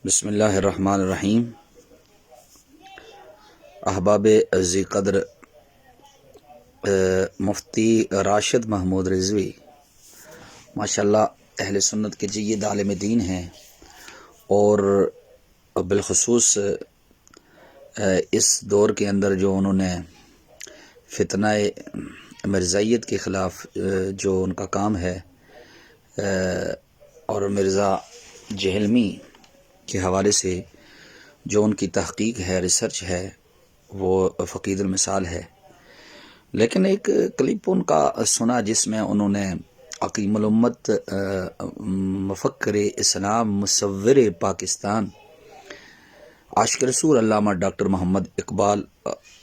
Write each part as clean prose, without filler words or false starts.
بسم اللہ الرحمن الرحیم۔ احباب عزی قدر، مفتی راشد محمود رضوی ماشاءاللہ اہل سنت کے جید عالم دین ہیں، اور بالخصوص اس دور کے اندر جو انہوں نے فتنہ مرزائیت کے خلاف جو ان کا کام ہے، اور مرزا جہلمی کے حوالے سے جو ان کی تحقیق ہے، ریسرچ ہے، وہ فقید المثال ہے۔ لیکن ایک کلپ ان کا سنا جس میں انہوں نے عقیم الامت، مفکر اسلام، مصور پاکستان، عاشق رسول علامہ ڈاکٹر محمد اقبال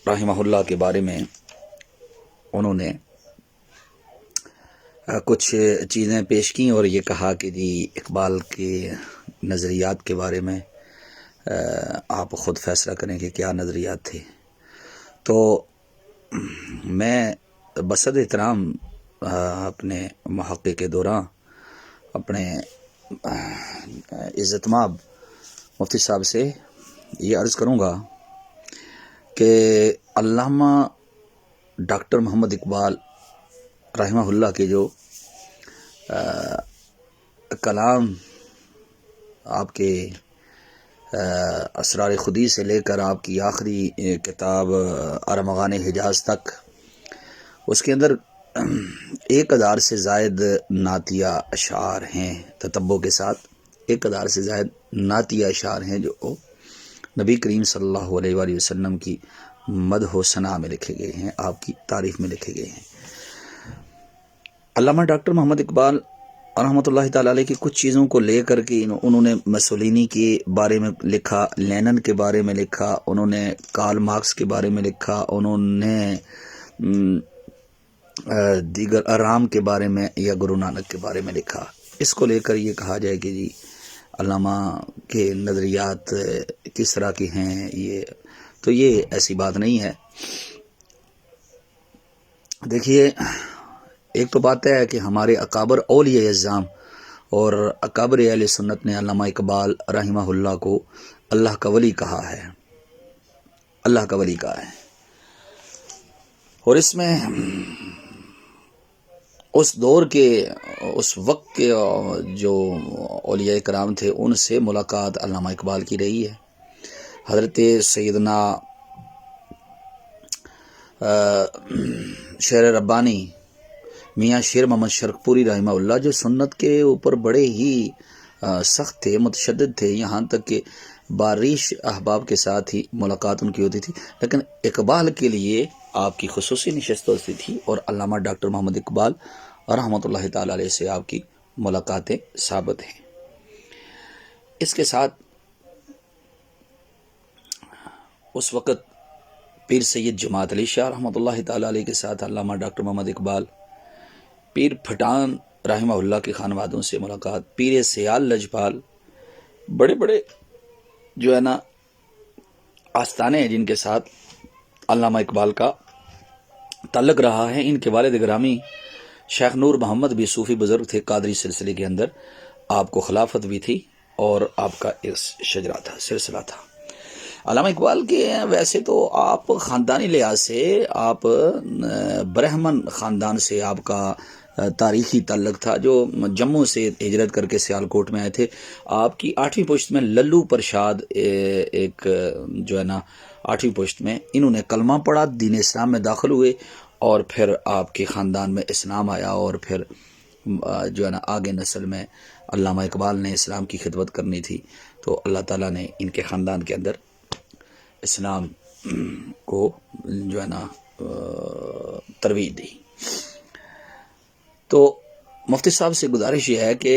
رحمہ اللہ کے بارے میں انہوں نے کچھ چیزیں پیش کی، اور یہ کہا کہ جی اقبال کے نظریات کے بارے میں آپ خود فیصلہ کریں کہ کیا نظریات تھے۔ تو میں بصد احترام اپنے محقق کے دوران اپنے عزت مآب مفتی صاحب سے یہ عرض کروں گا کہ علامہ ڈاکٹر محمد اقبال رحمہ اللہ کے جو کلام آپ کے اسرار خودی سے لے کر آپ کی آخری کتاب ارمغان حجاز تک، اس کے اندر 1000 سے زائد نعتیہ اشعار ہیں، تتبع کے ساتھ 1000 سے زائد نعتیہ اشعار ہیں جو نبی کریم صلی اللہ علیہ وآلہ وسلم کی مدح و ثنا میں لکھے گئے ہیں، آپ کی تعریف میں لکھے گئے ہیں۔ علامہ ڈاکٹر محمد اقبال رحمۃ اللہ تعالی علیہ کی کچھ چیزوں کو لے کر کے انہوں نے مسولینی کے بارے میں لکھا، لینن کے بارے میں لکھا، انہوں نے کارل مارکس کے بارے میں لکھا، انہوں نے دیگر ارام کے بارے میں یا گرو نانک کے بارے میں لکھا۔ اس کو لے کر یہ کہا جائے کہ جی علامہ کے نظریات کس طرح کے ہیں، یہ ایسی بات نہیں ہے۔ دیکھیے، ایک تو بات ہے کہ ہمارے اکابر اولیاء اعظام اور اکابر اہل سنت نے علامہ اقبال رحمہ اللہ کو اللہ کا ولی کہا ہے، اللہ کا ولی کہا ہے، اور اس میں اس دور کے، اس وقت کے جو اولیاء کرام تھے ان سے ملاقات علامہ اقبال کی رہی ہے۔ حضرت سیدنا شعر ربانی میاں شیر محمد شرقپوری رحمہ اللہ جو سنت کے اوپر بڑے ہی سخت تھے، متشدد تھے، یہاں تک کہ بارش احباب کے ساتھ ہی ملاقات ان کی ہوتی تھی، لیکن اقبال کے لیے آپ کی خصوصی نشست ہوتی تھی، اور علامہ ڈاکٹر محمد اقبال رحمۃ اللہ تعالی علیہ سے آپ کی ملاقاتیں ثابت ہیں۔ اس کے ساتھ اس وقت پیر سید جماعت علی شاہ رحمۃ اللہ تعالی علیہ کے ساتھ علامہ ڈاکٹر محمد اقبال، پیر پھٹان رحمہ اللہ کے خانوادوں سے ملاقات، پیر سیال لجپال، بڑے بڑے جو ہے نا آستانے ہیں جن کے ساتھ علامہ اقبال کا تعلق رہا ہے۔ ان کے والد گرامی شیخ نور محمد بھی صوفی بزرگ تھے، قادری سلسلے کے اندر آپ کو خلافت بھی تھی، اور آپ کا ایک شجرہ تھا، سلسلہ تھا۔ علامہ اقبال کے ویسے تو آپ خاندانی لحاظ سے آپ برہمن خاندان سے آپ کا تاریخی تعلق تھا، جو جموں سے ہجرت کر کے سیالکوٹ میں آئے تھے۔ آپ کی 8ویں پشت میں للو پرشاد ایک جو ہے نا 8ویں پشت میں انہوں نے کلمہ پڑھا، دین اسلام میں داخل ہوئے، اور پھر آپ کے خاندان میں اسلام آیا، اور پھر جو ہے نا آگے نسل میں علامہ اقبال نے اسلام کی خدمت کرنی تھی، تو اللہ تعالیٰ نے ان کے خاندان کے اندر اسلام کو جو ہے نا ترویج دی۔ تو مفتی صاحب سے گزارش یہ ہے کہ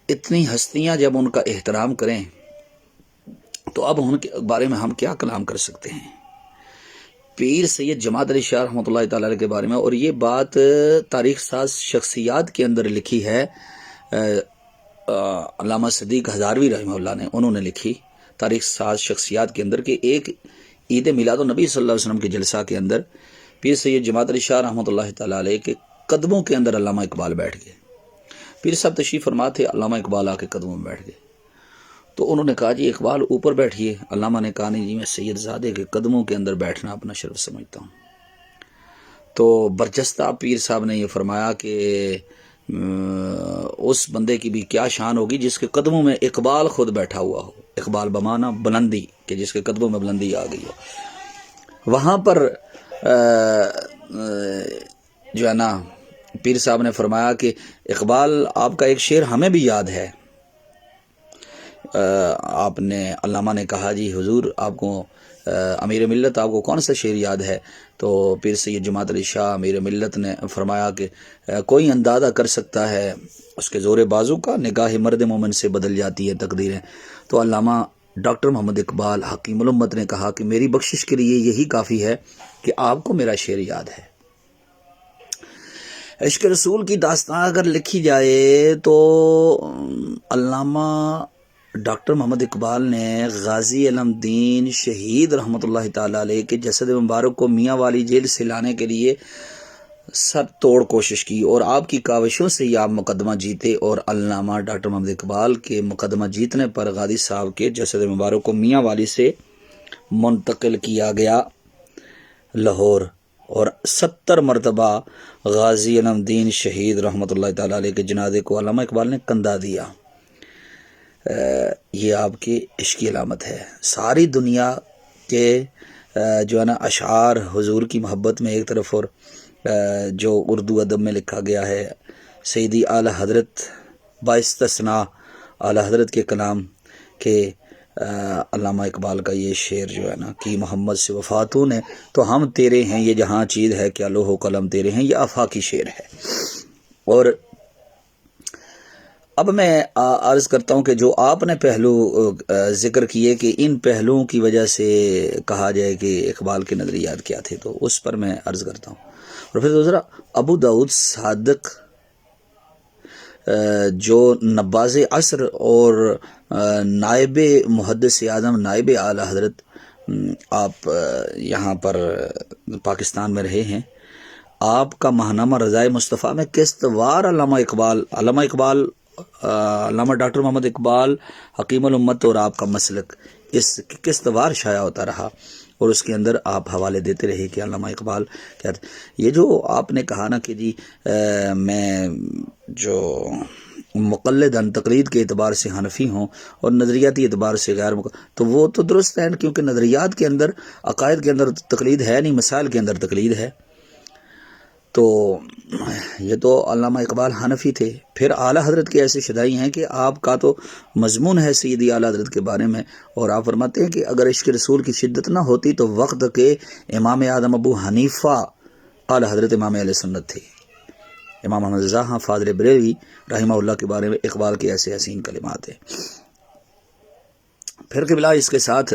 اتنی ہستیاں جب ان کا احترام کریں تو اب ان کے بارے میں ہم کیا کلام کر سکتے ہیں۔ پیر سید جماعت علی شاہ رحمۃ اللہ تعالی علیہ کے بارے میں، اور یہ بات تاریخ ساز شخصیات کے اندر لکھی ہے، علامہ صدیق ہزاروی رحمہ اللہ نے، انہوں نے لکھی تاریخ ساز شخصیات کے اندر کہ ایک عید میلاد النبی صلی اللہ علیہ وسلم کے جلسہ کے اندر پیر سید جماعت علی شاہ رحمۃ اللہ تعالی علیہ کے قدموں کے اندر علامہ اقبال بیٹھ گئے۔ پیر صاحب تشریف فرما تھے، علامہ اقبال آ کے قدموں میں بیٹھ گئے، تو انہوں نے کہا جی اقبال اوپر بیٹھیے. علامہ نے کہا نہیں جی میں سید زادے کے قدموں کے اندر بیٹھنا اپنا شرف سمجھتا ہوں. تو برجستہ پیر صاحب نے یہ فرمایا کہ اس بندے کی بھی کیا شان ہوگی جس کے قدموں میں اقبال خود بیٹھا ہوا ہو. اقبال بمانا بلندی، کہ جس کے قدموں میں بلندی آ گئی ہو. وہاں پر جو ہے نا پیر صاحب نے فرمایا کہ اقبال آپ کا ایک شعر ہمیں بھی یاد ہے. آپ نے علامہ نے کہا جی حضور آپ کو امیر ملت آپ کو کون سا شعر یاد ہے؟ تو پیر سید جماعت علی شاہ امیر ملت نے فرمایا کہ کوئی اندازہ کر سکتا ہے اس کے زور بازو کا، نگاہ مرد مومن سے بدل جاتی ہے تقدیریں. تو علامہ ڈاکٹر محمد اقبال حکیم الامت نے کہا کہ میری بخشش کے لیے یہی کافی ہے کہ آپ کو میرا شعر یاد ہے. عشق رسول کی داستان اگر لکھی جائے تو علامہ ڈاکٹر محمد اقبال نے غازی علم دین شہید رحمۃ اللہ تعالی علیہ کے جسد مبارک کو میاں والی جیل سے لانے کے لیے سر توڑ کوشش کی، اور آپ کی کاوشوں سے یہ آپ مقدمہ جیتے. اور علامہ ڈاکٹر محمد اقبال کے مقدمہ جیتنے پر غازی صاحب کے جسد مبارک کو میاں والی سے منتقل کیا گیا لاہور، اور 70 مرتبہ غازی علم دین شہید رحمۃ اللہ تعالی علیہ کے جنازے کو علامہ اقبال نے کندھا دیا. یہ آپ کی عشق کی علامت ہے. ساری دنیا کے جو ہے نا اشعار حضور کی محبت میں ایک طرف، اور جو اردو ادب میں لکھا گیا ہے سیدی اعلیٰ حضرت باستثناء اعلیٰ حضرت کے کلام کے علامہ اقبال کا یہ شعر جو ہے نا کہ محمد سے وفاتوں نے تو ہم تیرے ہیں، یہ جہاں چیز ہے کیا لوح و قلم تیرے ہیں، یہ آفاقی شعر ہے. اور اب میں عرض کرتا ہوں کہ جو آپ نے پہلو ذکر کیے کہ ان پہلوؤں کی وجہ سے کہا جائے کہ اقبال کے نظریات کیا تھے، تو اس پر میں عرض کرتا ہوں. اور پھر دوسرا ابو داؤد صادق جو نباز عصر اور نائب محدث اعظم نائب اعلیٰ حضرت آپ یہاں پر پاکستان میں رہے ہیں، آپ کا ماہنامہ رضائے مصطفیٰ میں قسطوار علامہ اقبال علامہ ڈاکٹر محمد اقبال حکیم الامت اور آپ کا مسلک اس قسطوار شائع ہوتا رہا، اور اس کے اندر آپ حوالے دیتے رہے کہ علامہ اقبال کیا تھے. یہ جو آپ نے کہا نا کہ جی میں جو مقلداً تقلید کے اعتبار سے حنفی ہوں اور نظریاتی اعتبار سے غیر تو وہ تو درست ہے، کیونکہ نظریات کے اندر عقائد کے اندر تقلید ہے نہیں، مسائل کے اندر تقلید ہے. تو یہ تو علامہ اقبال حنفی تھے. پھر اعلیٰ حضرت کے ایسے شدائی ہیں کہ آپ کا تو مضمون ہے سیدی اعلیٰ حضرت کے بارے میں، اور آپ فرماتے ہیں کہ اگر عشق رسول کی شدت نہ ہوتی تو وقت کے امام اعظم ابو حنیفہ اعلیٰ حضرت امام اہل سنت تھے. امام محمد رضا فاضل بریلوی رحمہ اللہ کے بارے میں اقبال کے ایسے حسین کلمات ہیں. پھر قبلہ اس کے ساتھ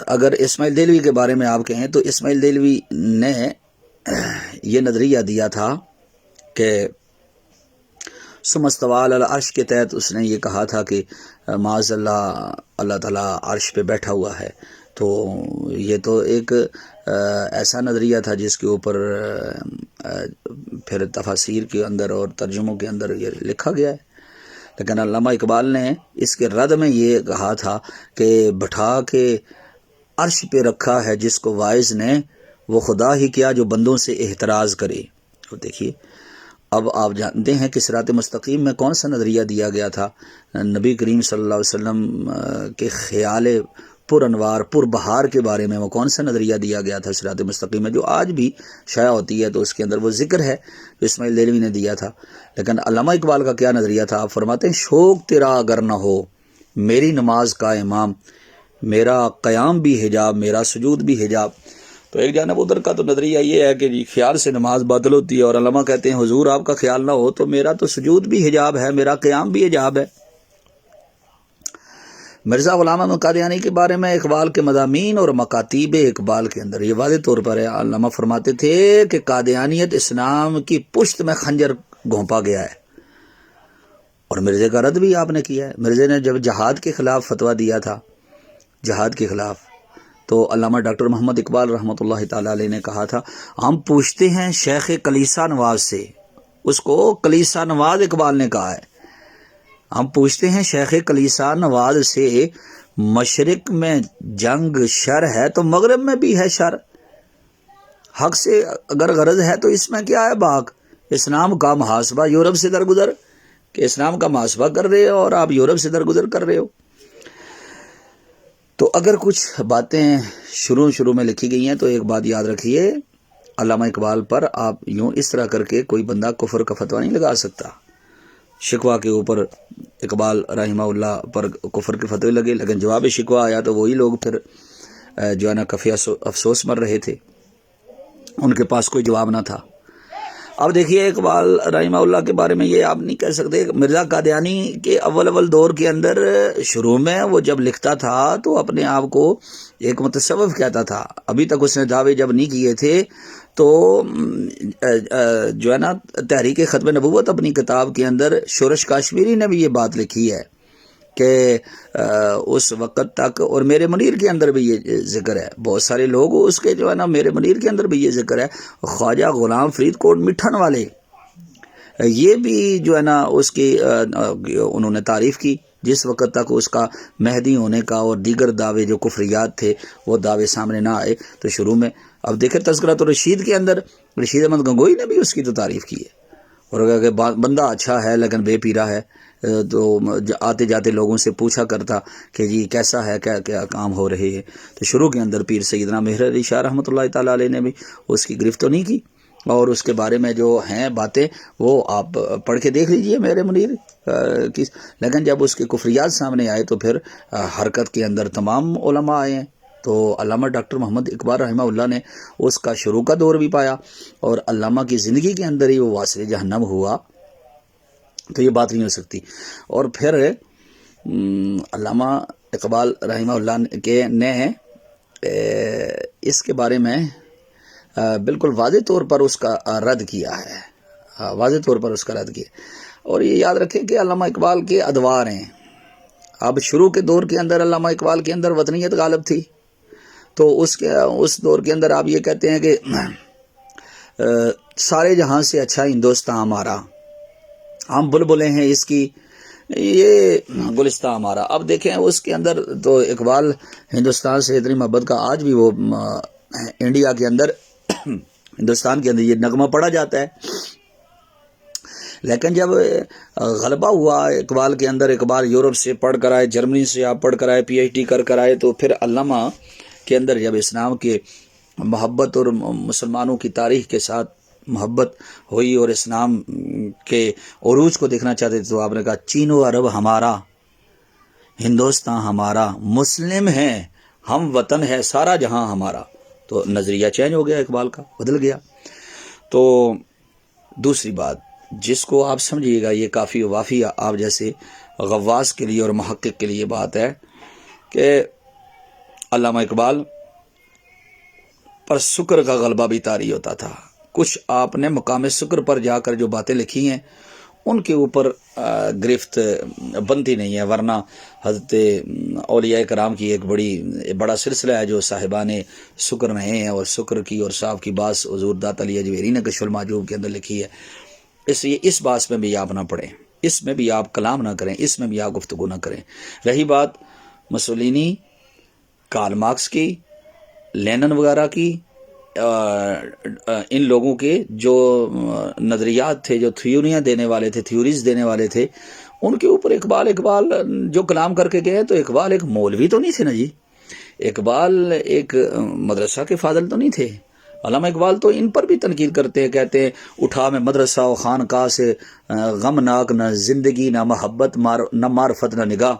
اگر اسماعیل دہلوی کے بارے میں آپ کہیں تو اسماعیل دہلوی نے یہ نظریہ دیا تھا کہ ثم استوى علی العرش کے تحت اس نے یہ کہا تھا کہ معاذ اللہ تعالیٰ عرش پہ بیٹھا ہوا ہے. تو یہ تو ایک ایسا نظریہ تھا جس کے اوپر پھر تفاسیر کے اندر اور ترجموں کے اندر یہ لکھا گیا ہے. لیکن علامہ اقبال نے اس کے رد میں یہ کہا تھا کہ بٹھا کے عرش پہ رکھا ہے جس کو واعظ نے، وہ خدا ہی کیا جو بندوں سے احتراز کرے. تو دیکھیے اب آپ جانتے ہیں کہ صراط مستقیم میں کون سا نظریہ دیا گیا تھا. نبی کریم صلی اللہ علیہ وسلم کے خیال پر انوار پر بہار کے بارے میں وہ کون سا نظریہ دیا گیا تھا صراط مستقیم میں، جو آج بھی شائع ہوتی ہے. تو اس کے اندر وہ ذکر ہے جو اسماعیل دہلوی نے دیا تھا. لیکن علامہ اقبال کا کیا نظریہ تھا؟ آپ فرماتے ہیں شوق تیرا اگر نہ ہو میری نماز کا امام، میرا قیام بھی حجاب میرا سجود بھی حجاب. تو ایک جانب ادھر کا تو نظریہ یہ ہے کہ جی خیال سے نماز باطل ہوتی ہے، اور علماء کہتے ہیں حضور آپ کا خیال نہ ہو تو میرا تو سجود بھی حجاب ہے، میرا قیام بھی حجاب ہے. مرزا غلام احمد قادیانی کے بارے میں اقبال کے مضامین اور مکاتیب اقبال کے اندر یہ واضح طور پر ہے. علامہ فرماتے تھے کہ قادیانیت اسلام کی پشت میں خنجر گھونپا گیا ہے، اور مرزے کا رد بھی آپ نے کیا ہے. مرزے نے جب جہاد کے خلاف فتویٰ دیا تھا، جہاد کے خلاف، تو علامہ ڈاکٹر محمد اقبال رحمۃ اللہ تعالی علیہ نے کہا تھا ہم پوچھتے ہیں شیخ کلیسا نواز سے. اس کو کلیسا نواز اقبال نے کہا ہے. ہم پوچھتے ہیں شیخ کلیسا نواز سے، مشرق میں جنگ شر ہے تو مغرب میں بھی ہے شر، حق سے اگر غرض ہے تو اس میں کیا ہے باک؟ اسلام کا محاسبہ یورپ سے درگزر، کہ اسلام کا محاسبہ کر رہے ہو اور آپ یورپ سے درگزر کر رہے ہو۔ تو اگر کچھ باتیں شروع میں لکھی گئی ہیں تو ایک بات یاد رکھیے، علامہ اقبال پر آپ یوں اس طرح کر کے کوئی بندہ کفر کا فتویٰ نہیں لگا سکتا۔ شکوہ کے اوپر اقبال رحمہ اللہ پر کفر کے فتوے لگے، لیکن جواب شکوہ آیا تو وہی لوگ پھر جو ہے نا کفی افسوس مر رہے تھے، ان کے پاس کوئی جواب نہ تھا۔ اب دیکھیے اقبال رحمہ اللہ کے بارے میں یہ آپ نہیں کہہ سکتے۔ مرزا قادیانی کے اول دور کے اندر شروع میں وہ جب لکھتا تھا تو اپنے آپ کو ایک متصوف کہتا تھا، ابھی تک اس نے دعوے جب نہیں کیے تھے تو جو ہے نا تحریک ختم نبوت اپنی کتاب کے اندر شورش کاشمیری نے بھی یہ بات لکھی ہے کہ اس وقت تک، اور میرے منیر کے اندر بھی یہ ذکر ہے، بہت سارے لوگ اس کے جو ہے نا میرے منیر کے اندر بھی یہ ذکر ہے، خواجہ غلام فرید کوٹ مٹھن والے یہ بھی جو ہے نا اس کی انہوں نے تعریف کی، جس وقت تک اس کا مہدی ہونے کا اور دیگر دعوے جو کفریات تھے وہ دعوے سامنے نہ آئے تو شروع میں۔ اب دیکھیں تذکرۃ الرشید کے اندر رشید احمد گنگوئی نے بھی اس کی تو تعریف کی ہے، اور کہا کہ بندہ اچھا ہے لیکن بے پیرا ہے، تو آتے جاتے لوگوں سے پوچھا کرتا کہ جی کیسا ہے، کیا کیا کام ہو رہے ہیں۔ تو شروع کے اندر پیر سیدنا مہر علی شاہ رحمۃ اللہ تعالیٰ علیہ نے بھی اس کی گرفت تو نہیں کی، اور اس کے بارے میں جو ہیں باتیں وہ آپ پڑھ کے دیکھ لیجئے میرے منیر کی، لیکن جب اس کے کفریات سامنے آئے تو پھر حرکت کے اندر تمام علماء آئے ہیں۔ تو علامہ ڈاکٹر محمد اقبال رحمہ اللہ نے اس کا شروع کا دور بھی پایا، اور علامہ کی زندگی کے اندر ہی وہ واصل جہنم ہوا، تو یہ بات نہیں ہو سکتی۔ اور پھر علامہ اقبال رحمہ اللہ کے نے اس کے بارے میں بالکل واضح طور پر اس کا رد کیا ہے، واضح طور پر اس کا رد کیا۔ اور یہ یاد رکھیں کہ علامہ اقبال کے ادوار ہیں۔ اب شروع کے دور کے اندر علامہ اقبال کے اندر وطنیت غالب تھی، تو اس دور کے اندر آپ یہ کہتے ہیں کہ سارے جہاں سے اچھا ہندوستان ہمارا، ہم بلبلیں ہیں اس کی، یہ گلستان ہمارا۔ اب دیکھیں اس کے اندر تو اقبال ہندوستان سے اتنی محبت کا آج بھی وہ انڈیا کے اندر ہندوستان کے اندر یہ نغمہ پڑھا جاتا ہے، لیکن جب غلبہ ہوا اقبال کے اندر، اقبال یورپ سے پڑھ کر آئے، جرمنی سے آپ پڑھ کر آئے، پی ایچ ڈی کر آئے، تو پھر علامہ کے اندر جب اسلام کے محبت اور مسلمانوں کی تاریخ کے ساتھ محبت ہوئی اور اسلام کے عروج کو دیکھنا چاہتے تھے، تو آپ نے کہا چین و عرب ہمارا، ہندوستان ہمارا، مسلم ہیں ہم، وطن ہے سارا جہاں ہمارا۔ تو نظریہ چینج ہو گیا، اقبال کا بدل گیا۔ تو دوسری بات جس کو آپ سمجھیے گا، یہ کافی وافی آپ جیسے غواص کے لیے اور محقق کے لیے بات ہے کہ علامہ اقبال پر شکر کا غلبہ بھی طاری ہوتا تھا۔ کچھ آپ نے مقام شکر پر جا کر جو باتیں لکھی ہیں ان کے اوپر گرفت بنتی نہیں ہے، ورنہ حضرت اولیاء کرام کی ایک بڑا سلسلہ ہے جو صاحبان شکر رہے ہیں، اور شکر کی اور صاحب کی بات حضور داتا علی اجویری نے کشف المحجوب کے اندر لکھی ہے۔ اس لیے اس بات میں بھی آپ نہ پڑھیں، اس میں بھی آپ کلام نہ کریں، اس میں بھی آپ گفتگو نہ کریں۔ رہی بات مسولینی، کارل مارکس کی، لینن وغیرہ کی، ان لوگوں کے جو نظریات تھے، جو تھیوریاں دینے والے تھے، تھیوریز دینے والے تھے، ان کے اوپر اقبال جو کلام کر کے گئے، تو اقبال ایک مولوی تو نہیں تھے نا جی، اقبال ایک مدرسہ کے فاضل تو نہیں تھے۔ علامہ اقبال تو ان پر بھی تنقید کرتے ہیں، کہتے ہیں اٹھا میں مدرسہ و خانقاہ سے غمناک، نہ زندگی نہ محبت، نہ معرفت نہ نگاہ۔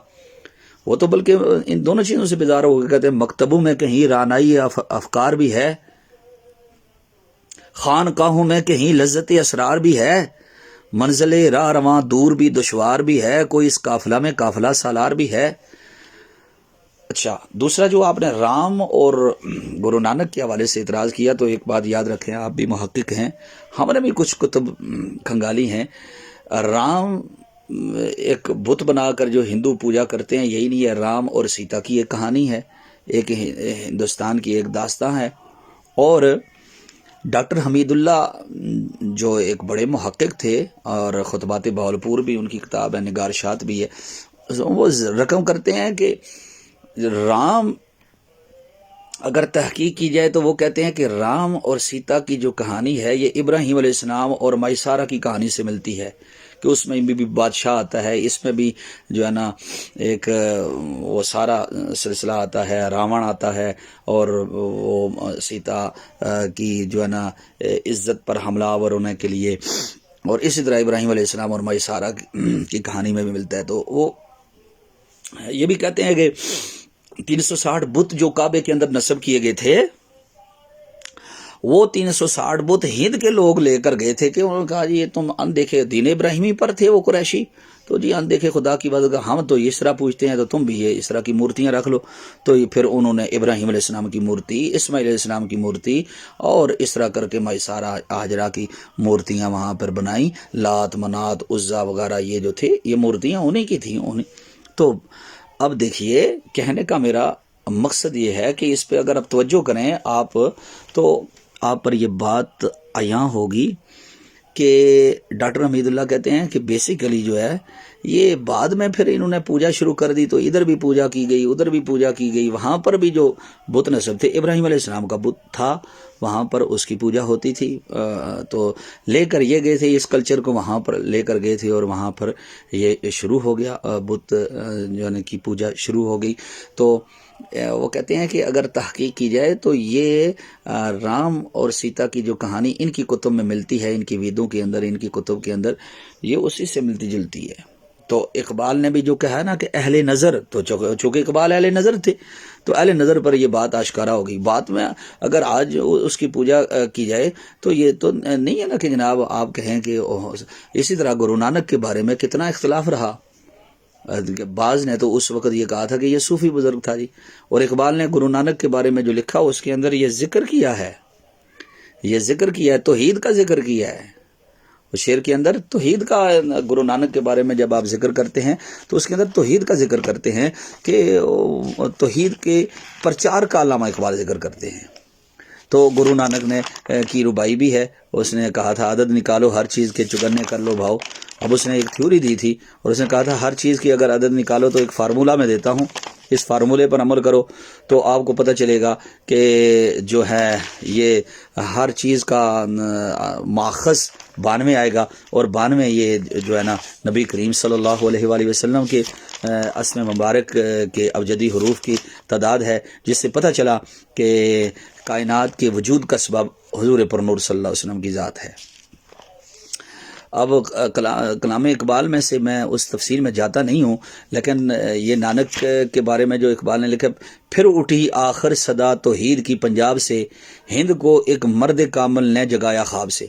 وہ تو بلکہ ان دونوں چیزوں سے بیزار ہو گئے، کہتے ہیں مکتبوں میں کہیں رانائی افکار بھی ہے، خانقاہوں میں کہیں لذت اسرار بھی ہے، منزل راہ رواں دور بھی دشوار بھی ہے، کوئی اس قافلہ میں قافلہ سالار بھی ہے۔ اچھا، دوسرا جو آپ نے رام اور گرو نانک کے حوالے سے اعتراض کیا، تو ایک بات یاد رکھیں، آپ بھی محقق ہیں، ہم نے بھی کچھ کتب کھنگالی ہیں۔ رام ایک بت بنا کر جو ہندو پوجا کرتے ہیں، یہی نہیں ہے، رام اور سیتا کی ایک کہانی ہے، ایک ہندوستان کی ایک داستان ہے، اور ڈاکٹر حمید اللہ جو ایک بڑے محقق تھے اور خطبات بہاولپور بھی ان کی کتاب ہے، نگارشات بھی ہے، وہ رقم کرتے ہیں کہ رام اگر تحقیق کی جائے تو وہ کہتے ہیں کہ رام اور سیتا کی جو کہانی ہے یہ ابراہیم علیہ السلام اور مائسارہ کی کہانی سے ملتی ہے، کہ اس میں بھی بادشاہ آتا ہے، اس میں بھی جو ہے نا ایک وہ سارا سلسلہ آتا ہے، راون آتا ہے اور وہ سیتا کی جو ہے نا عزت پر حملہ آور ہونے کے لیے، اور اسی طرح ابراہیم علیہ السلام اور مائسارہ کی کہانی میں بھی ملتا ہے۔ تو وہ یہ بھی کہتے ہیں کہ 360 بت جو کعبے کے اندر نصب کیے گئے تھے، وہ 360 بت ہند کے لوگ لے کر گئے تھے، کہ انہوں نے کہا جی یہ تم اندیکھے دین ابراہیمی پر تھے وہ قریشی، تو جی اندیکھے خدا کی بات، ہم تو اس طرح پوچھتے ہیں تو تم بھی یہ اس طرح کی مورتیاں رکھ لو۔ تو پھر انہوں نے ابراہیم علیہ السلام کی مورتی، اسماعیل علیہ السلام کی مورتی، اور اس طرح کر کے مائسارہ ہاجرہ کی مورتیاں وہاں پر بنائیں، لات منات عزا وغیرہ یہ جو تھے یہ مورتیاں انہیں کی تھیں تو اب دیکھیے کہنے کا میرا مقصد یہ ہے کہ اس پہ اگر آپ توجہ کریں آپ تو آپ پر یہ بات عیاں ہوگی کہ ڈاکٹر حمید اللہ کہتے ہیں کہ بیسیکلی جو ہے یہ بعد میں پھر انہوں نے پوجا شروع کر دی، تو ادھر بھی پوجا کی گئی ادھر بھی پوجا کی گئی، وہاں پر بھی جو بت نصب تھے ابراہیم علیہ السلام کا بت تھا وہاں پر اس کی پوجا ہوتی تھی، تو لے کر یہ گئے تھے اس کلچر کو، وہاں پر لے کر گئے تھے اور وہاں پر یہ شروع ہو گیا، بت جو ہے کی پوجا شروع ہو گئی۔ تو وہ کہتے ہیں کہ اگر تحقیق کی جائے تو یہ رام اور سیتا کی جو کہانی ان کی کتب میں ملتی ہے، ان کی ویدوں کے اندر، ان کی کتب کے اندر، یہ اسی سے ملتی جلتی ہے۔ تو اقبال نے بھی جو کہا نا کہ اہل نظر، تو چونکہ اقبال اہل نظر تھے تو اہل نظر پر یہ بات آشکارا ہوگی۔ بات میں اگر آج اس کی پوجا کی جائے تو یہ تو نہیں ہے نا کہ جناب آپ کہیں کہ اسی طرح گرو نانک کے بارے میں کتنا اختلاف رہا، بعض نے تو اس وقت یہ کہا تھا کہ یہ صوفی بزرگ تھا جی، اور اقبال نے گرو نانک کے بارے میں جو لکھا اس کے اندر یہ ذکر کیا ہے، یہ ذکر کیا ہے، توحید کا ذکر کیا ہے، اس شعر کے اندر توحید کا، گرو نانک کے بارے میں جب آپ ذکر کرتے ہیں تو اس کے اندر توحید کا ذکر کرتے ہیں، کہ توحید کے پرچار کا علامہ اقبال ذکر کرتے ہیں۔ تو گرو نانک نے کی ربائی بھی ہے، اس نے کہا تھا عدد نکالو ہر چیز کے چگنے کر لو بھاؤ، اب اس نے ایک تھیوری دی تھی اور اس نے کہا تھا ہر چیز کی اگر عدد نکالو تو ایک فارمولہ میں دیتا ہوں، اس فارمولے پر عمل کرو تو آپ کو پتہ چلے گا کہ جو ہے یہ ہر چیز کا ماخذ 92 آئے گا، اور 92 یہ جو ہے نا نبی کریم صلی اللہ علیہ وآلہ وسلم کے اسم مبارک کے ابجدی حروف کی تعداد ہے، جس سے پتہ چلا کہ کائنات کے وجود کا سبب حضور پر نور صلی اللہ علیہ وسلم کی ذات ہے۔ اب کلام اقبال میں سے میں اس تفسیر میں جاتا نہیں ہوں، لیکن یہ نانک کے بارے میں جو اقبال نے لکھا، پھر اٹھی آخر صدا توحید کی پنجاب سے، ہند کو ایک مرد کامل نے جگایا خواب سے۔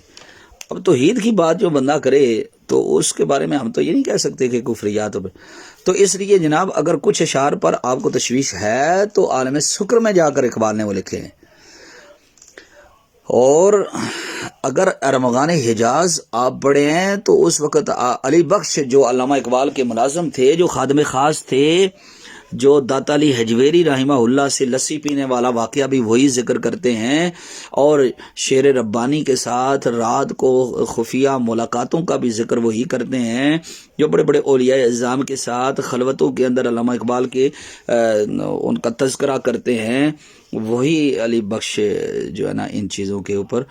اب توحید کی بات جو بندہ کرے تو اس کے بارے میں ہم تو یہ نہیں کہہ سکتے کہ کفریات ہو، تو اس لیے جناب اگر کچھ اشعار پر آپ کو تشویش ہے تو عالم سکر میں جا کر اقبال نے وہ لکھے ہیں، اور اگر ارمغان حجاز آپ پڑھے ہیں تو اس وقت علی بخش جو علامہ اقبال کے ملازم تھے، جو خادم خاص تھے، جو داتا علی حجویری رحمہ اللہ سے لسی پینے والا واقعہ بھی وہی ذکر کرتے ہیں، اور شعر ربانی کے ساتھ رات کو خفیہ ملاقاتوں کا بھی ذکر وہی کرتے ہیں، جو بڑے بڑے اولیاء اعظام کے ساتھ خلوتوں کے اندر علامہ اقبال کے ان کا تذکرہ کرتے ہیں، وہی علی بخش جو ہے نا ان چیزوں کے اوپر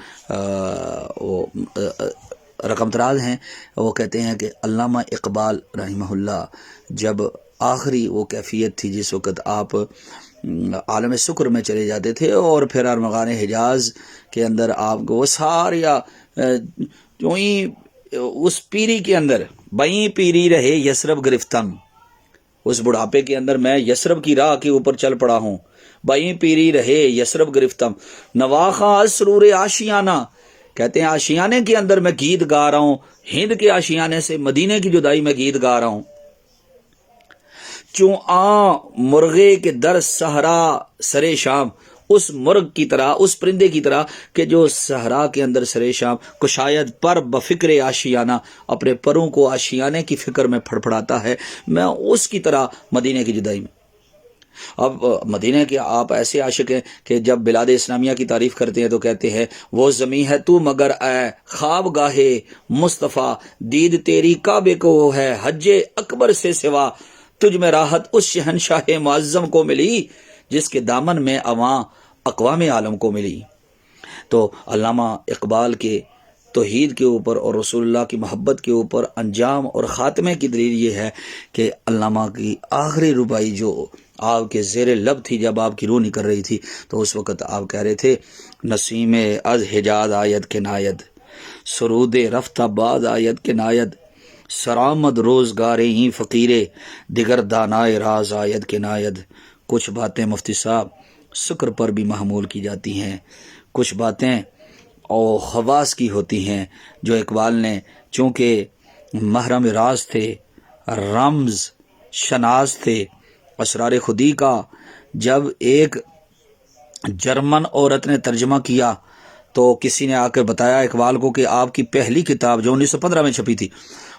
وہ رقم تراز ہیں۔ وہ کہتے ہیں کہ علامہ اقبال رحمہ اللہ جب آخری وہ کیفیت تھی جس وقت آپ عالم سکر میں چلے جاتے تھے، اور پھر ارمغان حجاز کے اندر آپ کو وہ ساریا جو ہی اس پیری کے اندر بئیں پیری رہے یسرب گرفتم، اس بڑھاپے کے اندر میں یسرب کی راہ کے اوپر چل پڑا ہوں، بائیں پیری رہے یسرب گرفتم، نواخا سرور آشیانہ، کہتے ہیں آشیانے کے اندر میں گیت گا رہا ہوں، ہند کے آشیانے سے مدینے کی جدائی میں گیت گا رہا ہوں، چوں مرغے کے در صحرا سرے شام، اس مرغ کی طرح، اس پرندے کی طرح کہ جو صحرا کے اندر سرے شام کشاید پر بفکر آشیانہ، اپنے پروں کو آشیانے کی فکر میں پھڑپڑاتا ہے، میں اس کی طرح مدینے کی جدائی میں۔ اب مدینہ کے آپ ایسے عاشق ہیں کہ جب بلاد اسلامیہ کی تعریف کرتے ہیں تو کہتے ہیں وہ زمیں ہے تو مگر اے خواب گاہے مصطفیٰ، دید تیری کعبے کو ہے حج اکبر سے سوا، تجھ میں راحت اس شہنشاہ معظم کو ملی جس کے دامن میں عواں اقوام عالم کو ملی۔ تو علامہ اقبال کے توحید کے اوپر اور رسول اللہ کی محبت کے اوپر انجام اور خاتمے کی دلیل یہ ہے کہ علامہ کی آخری ربائی جو آپ کے زیر لب تھی، جب آپ کی روح نکل رہی تھی تو اس وقت آپ کہہ رہے تھے نسیم از حجاز آید کے ناید، سرود رفتہ باز آید کے ناید، سرآمد روزگار ہی فقیرے، دیگر دانائے راز آید کے ناید۔ کچھ باتیں مفتی صاحب شکر پر بھی محمول کی جاتی ہیں، کچھ باتیں اور خواص کی ہوتی ہیں جو اقبال نے چونکہ محرم راز تھے، رمز شناس تھے اسرار خودی کا، جب ایک جرمن عورت نے ترجمہ کیا تو کسی نے آ کر بتایا اقبال کو کہ آپ کی پہلی کتاب جو 1915 میں چھپی تھی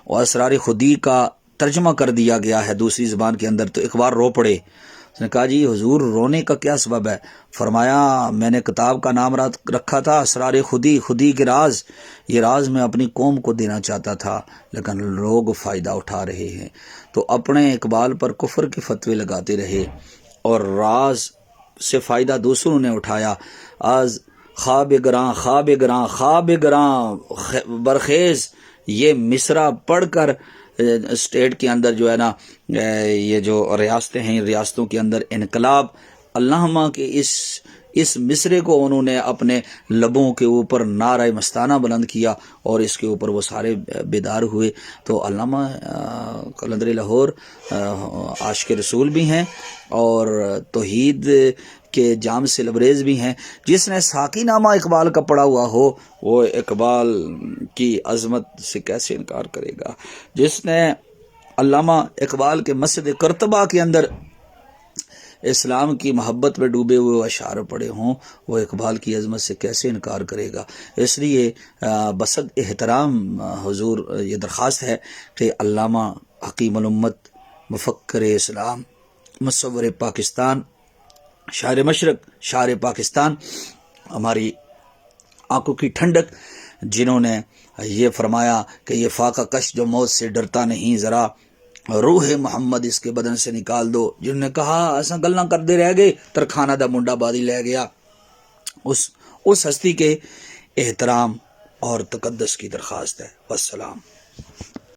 وہ اسرار خودی کا ترجمہ کر دیا گیا ہے دوسری زبان کے اندر، تو اقبال رو پڑے۔ اس نے کہا جی حضور رونے کا کیا سبب ہے؟ فرمایا میں نے کتاب کا نام رکھا تھا اسرار خودی، خودی کے راز، یہ راز میں اپنی قوم کو دینا چاہتا تھا لیکن لوگ فائدہ اٹھا رہے ہیں، تو اپنے اقبال پر کفر کے فتوے لگاتے رہے اور راز سے فائدہ دوسروں نے اٹھایا۔ آج خواب گراں خواب گراں خواب گراں برخیز، یہ مصرع پڑھ کر اسٹیٹ کے اندر جو ہے نا یہ جو ریاستیں ہیں، ریاستوں کے اندر انقلاب، علامہ کے اس مصرے کو انہوں نے اپنے لبوں کے اوپر نعرہ مستانہ بلند کیا اور اس کے اوپر وہ سارے بیدار ہوئے۔ تو علامہ قلندر لاہور عاشق رسول بھی ہیں اور توحید کے جام سے لبریز بھی ہیں۔ جس نے ساقی نامہ اقبال کا پڑھا ہوا ہو وہ اقبال کی عظمت سے کیسے انکار کرے گا؟ جس نے علامہ اقبال کے مسجد قرطبہ کے اندر اسلام کی محبت میں ڈوبے ہوئے اشعار پڑے ہوں وہ اقبال کی عظمت سے کیسے انکار کرے گا؟ اس لیے بسد احترام حضور یہ درخواست ہے کہ علامہ حکیم الامت، مفکر اسلام، مصور پاکستان، شاعر مشرق، شاعر پاکستان، ہماری آنکھوں کی ٹھنڈک، جنہوں نے یہ فرمایا کہ یہ فاقہ کش جو موت سے ڈرتا نہیں، ذرا روح محمد اس کے بدن سے نکال دو، جنہوں نے کہا ایسا گلاں کردے رہ گئے ترخانہ دا منڈا بادی لے گیا، اس ہستی کے احترام اور تقدس کی درخواست ہے۔ والسلام۔